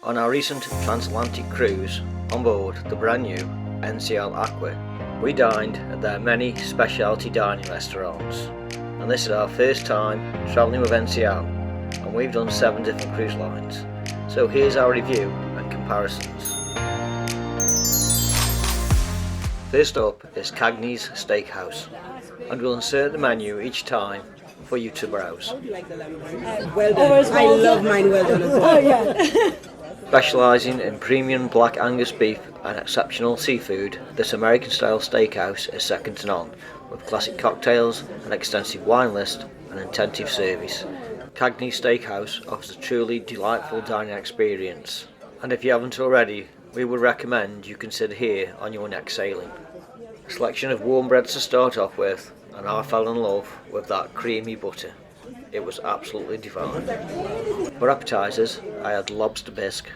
On our recent transatlantic cruise on board the brand new NCL Aqua, we dined at their many specialty dining restaurants, and this is our first time travelling with NCL, and we've done 7 different cruise lines. So here's our review and comparisons. First up is Cagney's Steakhouse, and we'll insert the menu each time for you to browse. Well done. I love mine well done as well. Oh yeah. Specialising in premium black Angus beef and exceptional seafood, this American-style steakhouse is second to none, with classic cocktails, an extensive wine list and attentive service. Cagney's Steakhouse offers a truly delightful dining experience, and if you haven't already, we would recommend you consider here on your next sailing. A selection of warm breads to start off with, and I fell in love with that creamy butter. It was absolutely divine. For appetizers, I had lobster bisque,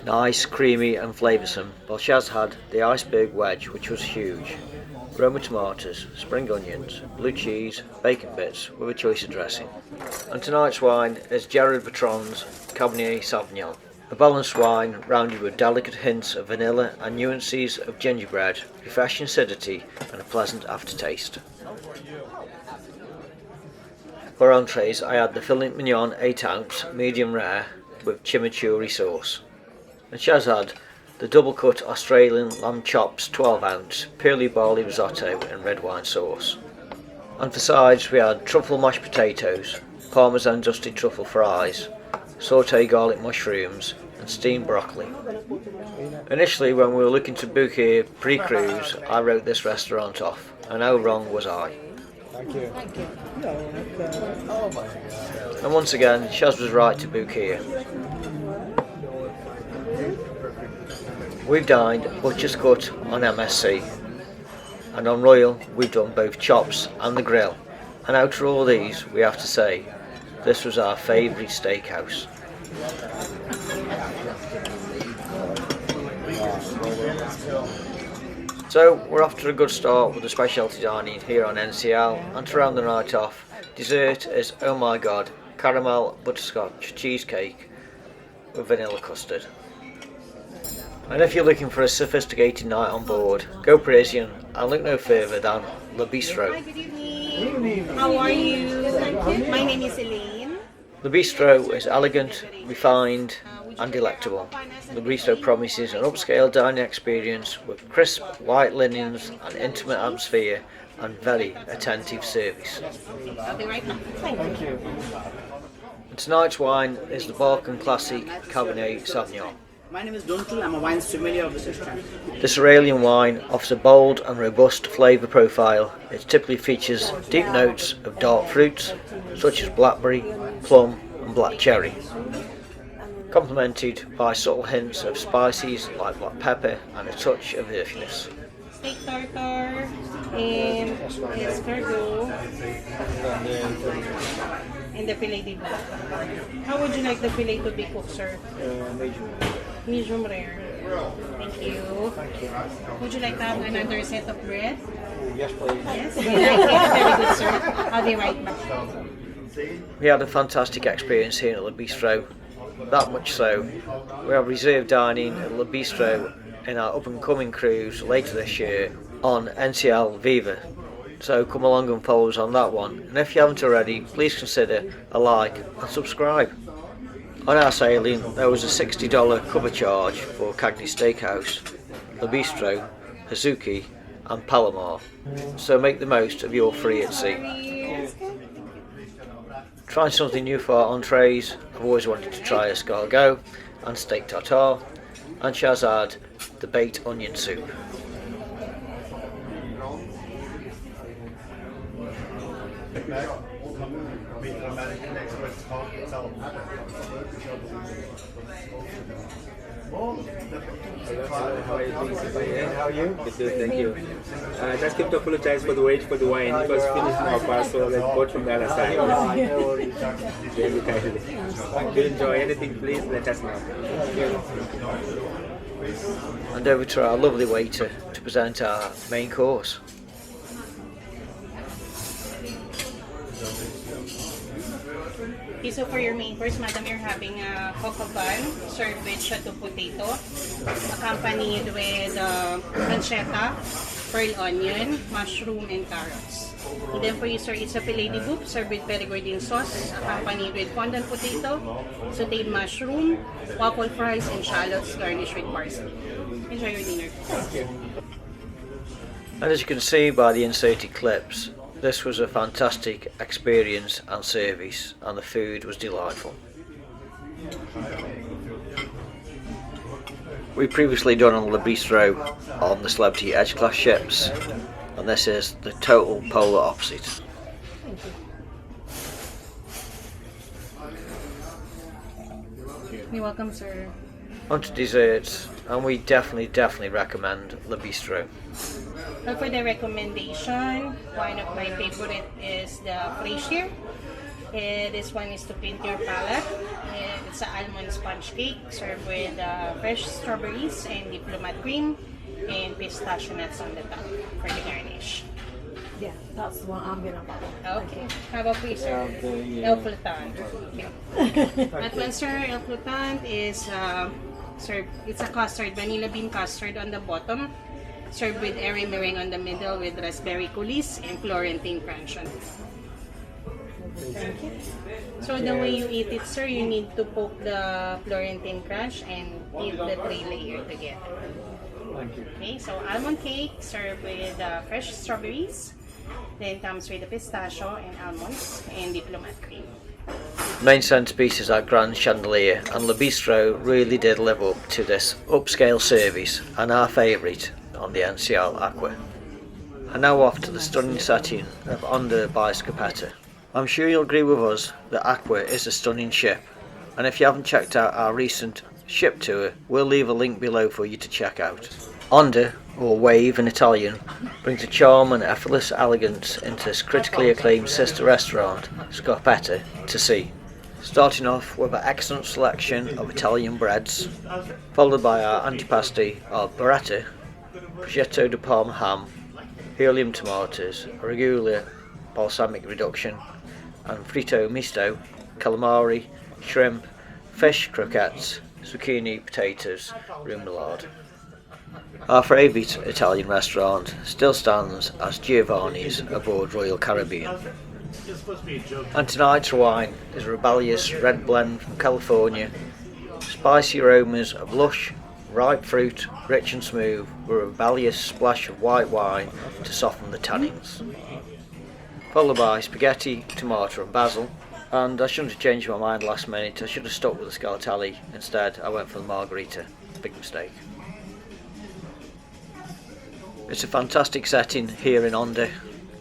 nice, creamy and flavoursome, while Shaz had the iceberg wedge, which was huge, Roma tomatoes, spring onions, blue cheese, bacon bits with a choice of dressing. And tonight's wine is Gerard Bertrand's Cabernet Sauvignon, a balanced wine rounded with delicate hints of vanilla and nuances of gingerbread, refreshing acidity and a pleasant aftertaste. For entrees, I had the filet mignon 8 ounce medium rare with chimichurri sauce, and Shaz had the double cut Australian lamb chops 12 ounce purely barley risotto in red wine sauce. And for sides, we had truffle mashed potatoes, parmesan dusted truffle fries, sauté garlic mushrooms and steamed broccoli. Initially, when we were looking to book here pre-cruise, I wrote this restaurant off, and how wrong was I? Thank you. And once again, Shaz was right to book here. We've dined butcher's cut on MSC, and on Royal we've done both chops and the grill, and out of all these we have to say this was our favourite steakhouse. So we're off to a good start with the specialty dining here on NCL, and to round the night off, dessert is, oh my god, caramel butterscotch cheesecake with vanilla custard. And if you're looking for a sophisticated night on board, go Parisian and look no further than Le Bistro. Hi, good evening. How are you? My name is Elaine. Le Bistro is elegant, refined and delectable. Le Bistro promises an upscale dining experience with crisp white linens, an intimate atmosphere and very attentive service. I'll be right back. Thank you. And tonight's wine is the Balkan Classic Cabernet Sauvignon. My name is Dontul. I'm a wine sommelier of this restaurant. This Aurelian wine offers a bold and robust flavour profile. It typically features deep notes of dark fruits such as blackberry, plum and black cherry, complemented by subtle hints of spices like black pepper and a touch of earthiness. Steak tartare and escargot and the filet de blanc. How would you like the filet to be cooked, sir? Medium rare. Thank you. Would you like to have another set of bread? Yes, please. Yes. Very good, sir. I'll be right back. We had a fantastic experience here at Le Bistro, that much so we have reserved dining at Le Bistro in our up and coming cruise later this year on NCL Viva, so come along and follow us on that one, and if you haven't already, please consider a like and subscribe. On our sailing there was a $60 cover charge for Cagney's Steakhouse, Le Bistro, Hazuki and Palomar, so make the most of your free at sea. Trying something new for our entrees, I've always wanted to try escargot and steak tartare, and Shaz had the baked onion soup. How are you? Good, thank you. Just keep to apologize for the wait for the wine. It was finished now, so let's go from the other side. Very kindly. If you enjoy anything, please let us know. And over to our lovely waiter to present our main course. Okay, so for your main course, madam, you're having a coco bun served with shado potato, accompanied with pancetta, pearl onion, mushroom, and carrots. And then for you, sir, it's a filet de boeuf served with perigordine sauce, accompanied with fondant potato, sauteed mushroom, waffle fries, and shallots garnished with parsley. Enjoy your dinner. And as you can see by the inserted clips, this was a fantastic experience and service, and the food was delightful. We previously done on Le Bistro on the Celebrity Edge Class ships, and this is the total polar opposite. You're welcome, sir. On to desserts, and we definitely recommend Le Bistro. Well, for the recommendation, one of my favorite is the Frasier. This one is to paint your palate. It's an almond sponge cake served with fresh strawberries and diplomat cream and pistachio nuts on the top for the garnish. Yeah, that's the one I'm gonna buy. Okay. How about please, sir? El Flottant. Okay. That one, sir, El Flottant is served. It's a custard, vanilla bean custard on the bottom, served with airy meringue on the middle with raspberry coulis and Florentine crunch on it. Thank you. So the way you eat it, sir, you need to poke the Florentine crunch and eat the three layer together. Thank you. Okay, so almond cake served with fresh strawberries. Then comes with the pistachio and almonds and diplomat cream. Main centrepiece is our grand chandelier, and Le Bistro really did live up to this upscale service and our favourite on the NCL Aqua. And now off to the stunning setting of Onda by Scarpetta. I'm sure you'll agree with us that Aqua is a stunning ship, and if you haven't checked out our recent ship tour, we'll leave a link below for you to check out. Onda, or Wave in Italian, brings a charm and effortless elegance into this critically acclaimed sister restaurant, Scarpetta, to sea. Starting off with an excellent selection of Italian breads, followed by our antipasti of burrata, prosciutto di Parma ham, helium tomatoes, arugula, balsamic reduction, and fritto misto, calamari, shrimp, fish croquettes, zucchini, potatoes, remoulade. Our favourite Italian restaurant still stands as Giovanni's aboard Royal Caribbean. And tonight's wine is a rebellious red blend from California, spicy aromas of lush, ripe fruit, rich and smooth, with a rebellious splash of white wine to soften the tannins. Followed by spaghetti, tomato and basil, and I shouldn't have changed my mind last minute. I should have stuck with the scalatelli. Instead I went for the margherita. Big mistake. It's a fantastic setting here in Onda.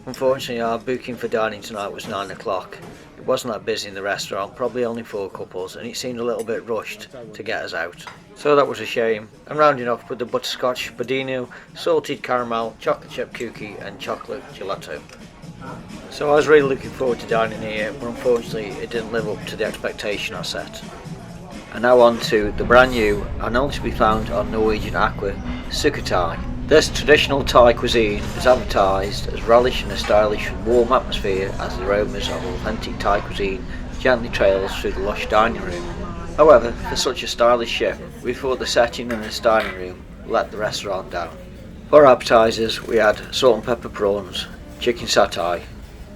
Unfortunately our booking for dining tonight was 9 o'clock. It wasn't that busy in the restaurant, probably only 4 couples, and it seemed a little bit rushed to get us out. So that was a shame. And rounding off with the butterscotch budino, salted caramel, chocolate chip cookie and chocolate gelato. So I was really looking forward to dining here, but unfortunately it didn't live up to the expectation I set. And now on to the brand new and only to be found on Norwegian Aqua, Sukhothai. This traditional Thai cuisine is advertised as relish in a stylish and warm atmosphere as the aromas of authentic Thai cuisine gently trails through the lush dining room. However, for such a stylish chef, we thought the setting in this dining room let the restaurant down. For appetizers we had salt and pepper prawns, chicken satay,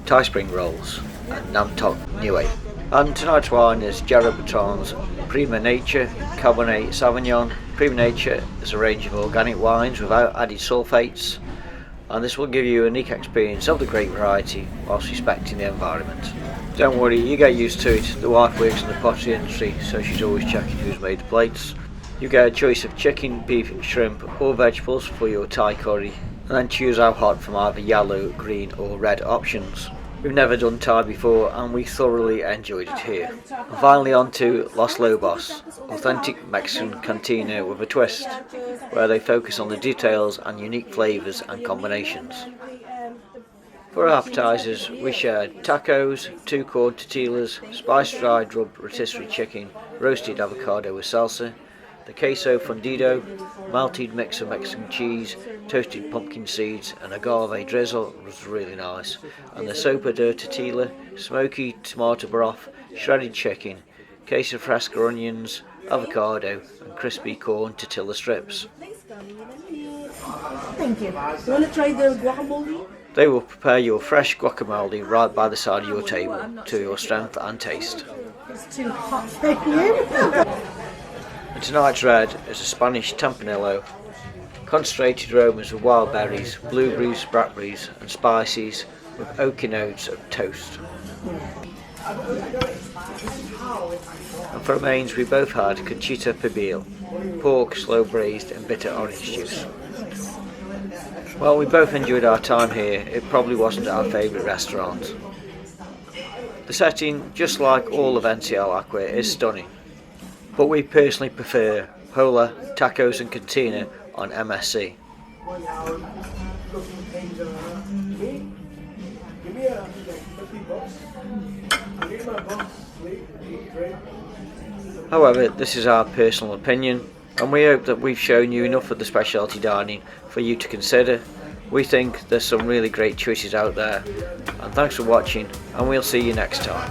Thai spring rolls and Nam Tok Niue. And tonight's wine is Jarrah Breton's Prima Nature Cabernet Sauvignon. Prima Nature is a range of organic wines without added sulfates, and this will give you a unique experience of the grape variety whilst respecting the environment. Don't worry, you get used to it. The wife works in the pottery industry, so she's always checking who's made the plates. You get a choice of chicken, beef, shrimp or vegetables for your Thai curry, and then choose how hot from either yellow, green or red options. We've never done Thai before and we thoroughly enjoyed it here. And finally on to Los Lobos, authentic Mexican cantina with a twist, where they focus on the details and unique flavours and combinations. For our appetizers we shared tacos, 2 corn tortillas, spiced dried rub rotisserie chicken, roasted avocado with salsa, The queso fundido, melted mix of Mexican cheese, toasted pumpkin seeds and agave drizzle was really nice. And the sopa de tortilla, smoky tomato broth, shredded chicken, queso fresco onions, avocado and crispy corn tortilla strips. Thank you. You want to try the guacamole? They will prepare your fresh guacamole right by the side of your table to your strength and taste. It's too hot for you. And tonight's red is a Spanish Tempranillo, concentrated aromas of wild berries, blueberries, blackberries and spices with oaky notes of toast. And for mains we both had conchita pibil, pork slow braised in bitter orange juice. While we both enjoyed our time here, it probably wasn't our favourite restaurant. The setting, just like all of NCL Aqua, is stunning, but we personally prefer Hola, Tacos and Cantina on MSC. However, this is our personal opinion, and we hope that we've shown you enough of the specialty dining for you to consider. We think there's some really great choices out there, and thanks for watching, and we'll see you next time.